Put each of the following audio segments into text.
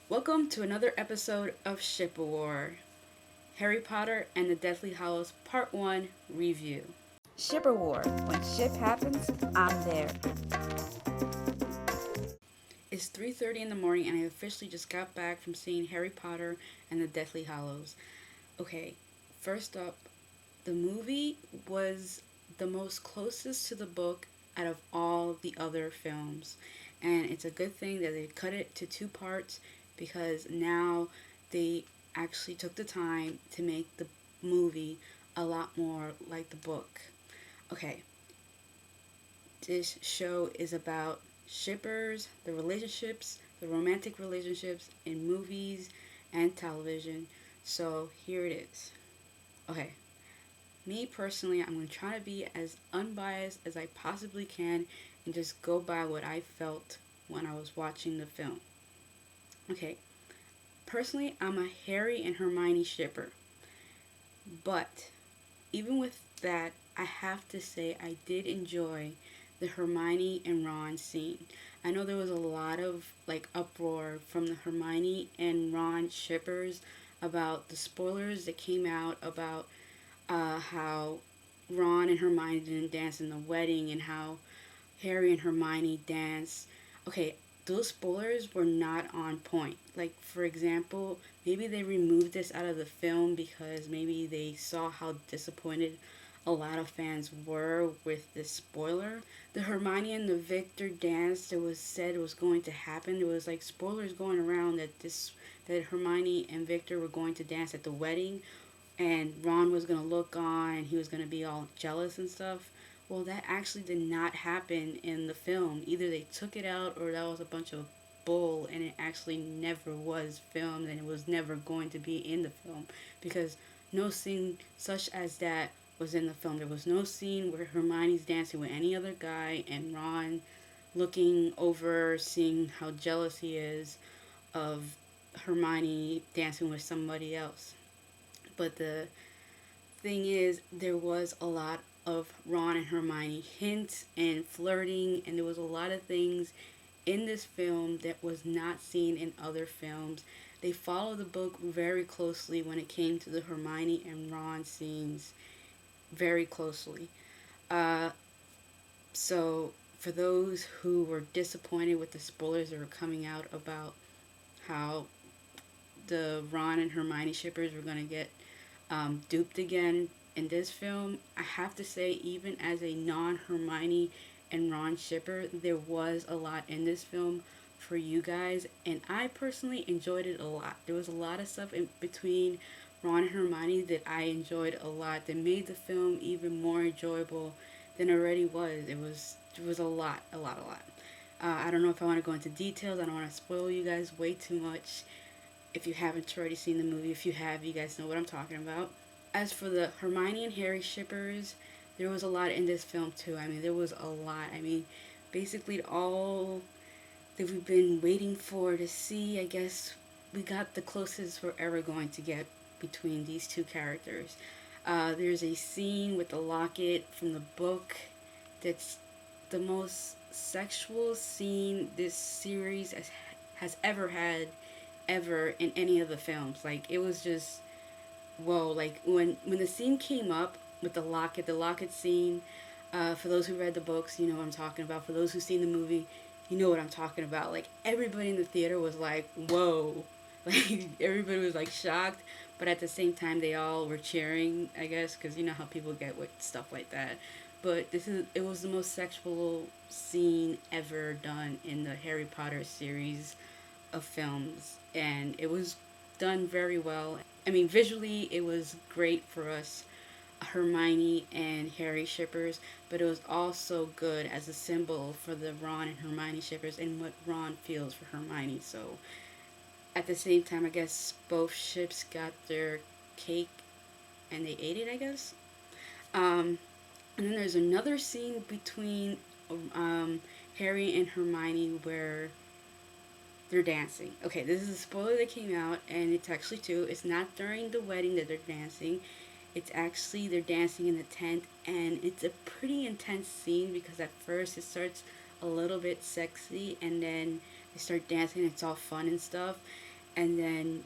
Welcome to another episode of Ship War, Harry Potter and the Deathly Hallows Part 1 review. Shipper War. When ship happens, I'm there. It's 3:30 in the morning and I officially just got back from seeing Harry Potter and the Deathly Hallows. Okay, first up, the movie was the most closest to the book out of all the other films. And it's a good thing that they cut it to two parts because now they actually took the time to make the movie a lot more like the book. Okay, this show is about shippers, the relationships, the romantic relationships in movies and television. So here it is. Okay, me personally, I'm going to try to be as unbiased as I possibly can and just go by what I felt when I was watching the film. Okay, personally, I'm a Harry and Hermione shipper, but even with that, I have to say I did enjoy the Hermione and Ron scene. I know there was a lot of uproar from the Hermione and Ron shippers about the spoilers that came out about how Ron and Hermione didn't dance in the wedding and how Harry and Hermione danced. Okay, those spoilers were not on point. Like, for example, maybe they removed this out of the film because maybe they saw how disappointed a lot of fans were with this spoiler. The Hermione and the Victor dance that was said was going to happen. There was like spoilers going around that Hermione and Victor were going to dance at the wedding and Ron was gonna look on and he was gonna be all jealous and stuff. Well, that actually did not happen in the film. Either they took it out or that was a bunch of bull and it actually never was filmed and it was never going to be in the film because no scene such as that was in the film. There was no scene where Hermione's dancing with any other guy and Ron looking over, seeing how jealous he is of Hermione dancing with somebody else. But the thing is, there was a lot of Ron and Hermione hints and flirting, and there was a lot of things in this film that was not seen in other films. They followed the book very closely when it came to the Hermione and Ron scenes, very closely. Uh, so, for those who were disappointed with the spoilers that were coming out about how the Ron and Hermione shippers were going to get duped again in this film, I have to say, even as a non Hermione and Ron shipper, there was a lot in this film for you guys, and I personally enjoyed it a lot. There was a lot of stuff in between Ron and Hermione that I enjoyed a lot that made the film even more enjoyable than it already was. It was a lot, a lot, a lot. I don't know if I want to go into details. I don't want to spoil you guys way too much if you haven't already seen the movie. If you have, you guys know what I'm talking about. As for the Hermione and Harry shippers, there was a lot in this film too. I mean, there was a lot. I mean, basically all that we've been waiting for to see, I guess we got the closest we're ever going to get between these two characters. There's a scene with the locket from the book that's the most sexual scene this series has ever had ever in any of the films. Like, it was just whoa. Like, when the scene came up with the locket scene, for those who read the books, you know what I'm talking about. For those who've seen the movie, you know what I'm talking about. Like, everybody in the theater was like, whoa. Like, everybody was like shocked, but at the same time they all were cheering, I guess, because you know how people get with stuff like that. But it was the most sexual scene ever done in the Harry Potter series of films, and it was done very well. I mean, visually, it was great for us Hermione and Harry shippers, but it was also good as a symbol for the Ron and Hermione shippers and what Ron feels for Hermione. So, at the same time, I guess both ships got their cake and they ate it, I guess. Um, and then there's another scene between um, Harry and Hermione where they're dancing. Okay, this is a spoiler that came out, and it's actually true. It's not during the wedding that they're dancing. It's actually they're dancing in the tent, and it's a pretty intense scene because at first it starts a little bit sexy, and then they start dancing. It's all fun and stuff, and then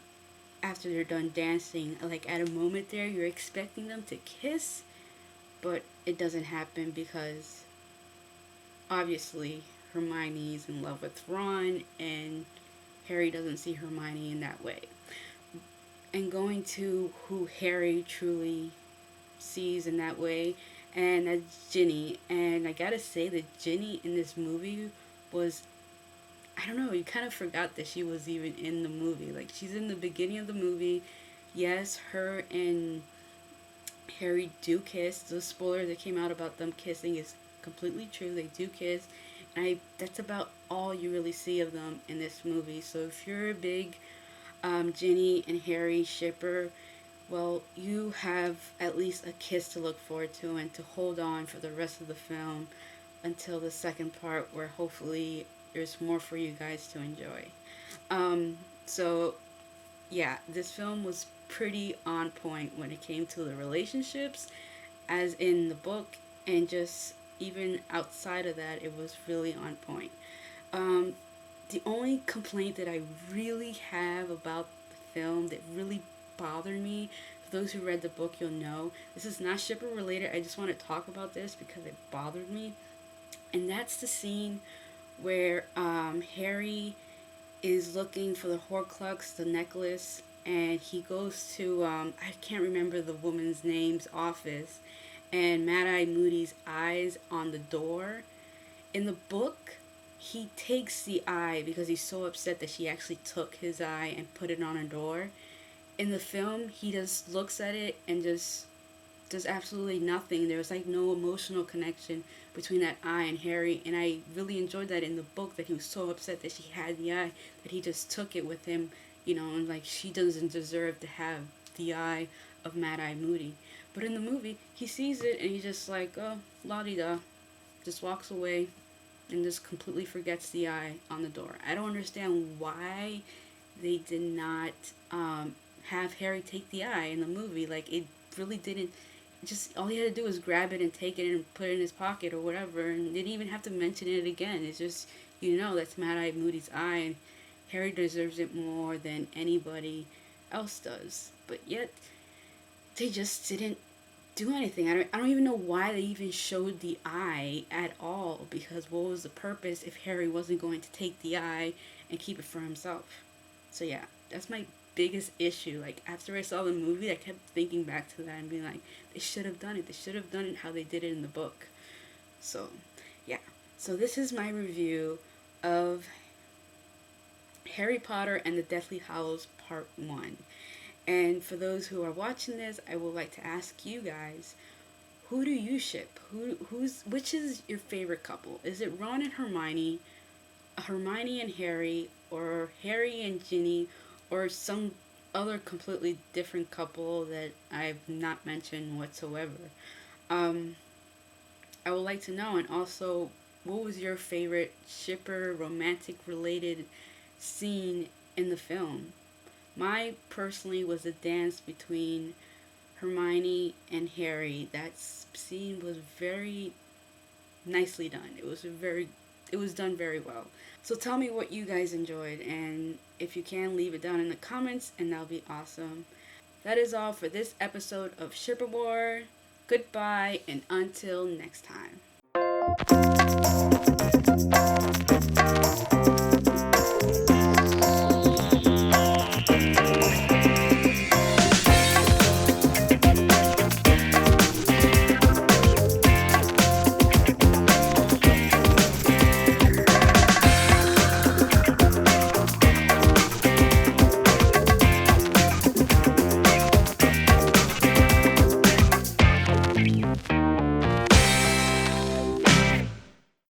after they're done dancing, like at a moment there, you're expecting them to kiss, but it doesn't happen because obviously Hermione's in love with Ron, and Harry doesn't see Hermione in that way. And going to who Harry truly sees in that way, and that's Ginny. And I gotta say that Ginny in this movie was, I don't know, you kind of forgot that she was even in the movie. Like, she's in the beginning of the movie. Yes, her and Harry do kiss. The spoiler that came out about them kissing is completely true. They do kiss. And that's about all you really see of them in this movie. So if you're a big Ginny and Harry shipper, well, you have at least a kiss to look forward to and to hold on for the rest of the film until the second part, where hopefully there's more for you guys to enjoy. So yeah, this film was pretty on point when it came to the relationships, as in the book, and just even outside of that, it was really on point. Um, the only complaint that I really have about the film that really bothered me, for those who read the book, you'll know this is not shipper related. I just want to talk about this because it bothered me, and that's the scene where Harry is looking for the Horcrux, the necklace, and he goes to I can't remember the woman's name's office, and Mad Eye Moody's eyes on the door. In the book, he takes the eye because he's so upset that she actually took his eye and put it on a door. In the film, he just looks at it and just does absolutely nothing. There was like no emotional connection between that eye and Harry, and I really enjoyed that in the book, that he was so upset that she had the eye that he just took it with him, and like she doesn't deserve to have the eye of Mad Eye Moody. But in the movie, he sees it and he's just like, oh, la di da, just walks away and just completely forgets the eye on the door. I don't understand why they did not have Harry take the eye in the movie. Like, it really didn't. Just all he had to do was grab it and take it and put it in his pocket or whatever, and didn't even have to mention it again. It's just, that's Mad Eye Moody's eye, and Harry deserves it more than anybody else does. But yet, they just didn't do anything. I don't even know why they even showed the eye at all, because what was the purpose if Harry wasn't going to take the eye and keep it for himself? So yeah, that's my biggest issue. Like, after I saw the movie, I kept thinking back to that and being like, they should have done it. They should have done it how they did it in the book. So yeah. So this is my review of Harry Potter and the Deathly Hallows Part 1. And for those who are watching this, I would like to ask you guys, who do you ship? Which is your favorite couple? Is it Ron and Hermione, Hermione and Harry, or Harry and Ginny, or some other completely different couple that I've not mentioned whatsoever? I would like to know. And also, what was your favorite shipper, romantic related scene in the film? My personally was a dance between Hermione and Harry. That scene was very nicely done. It was done very well. So tell me what you guys enjoyed, and if you can, leave it down in the comments, and that'll be awesome. That is all for this episode of Shipper War. Goodbye, and until next time.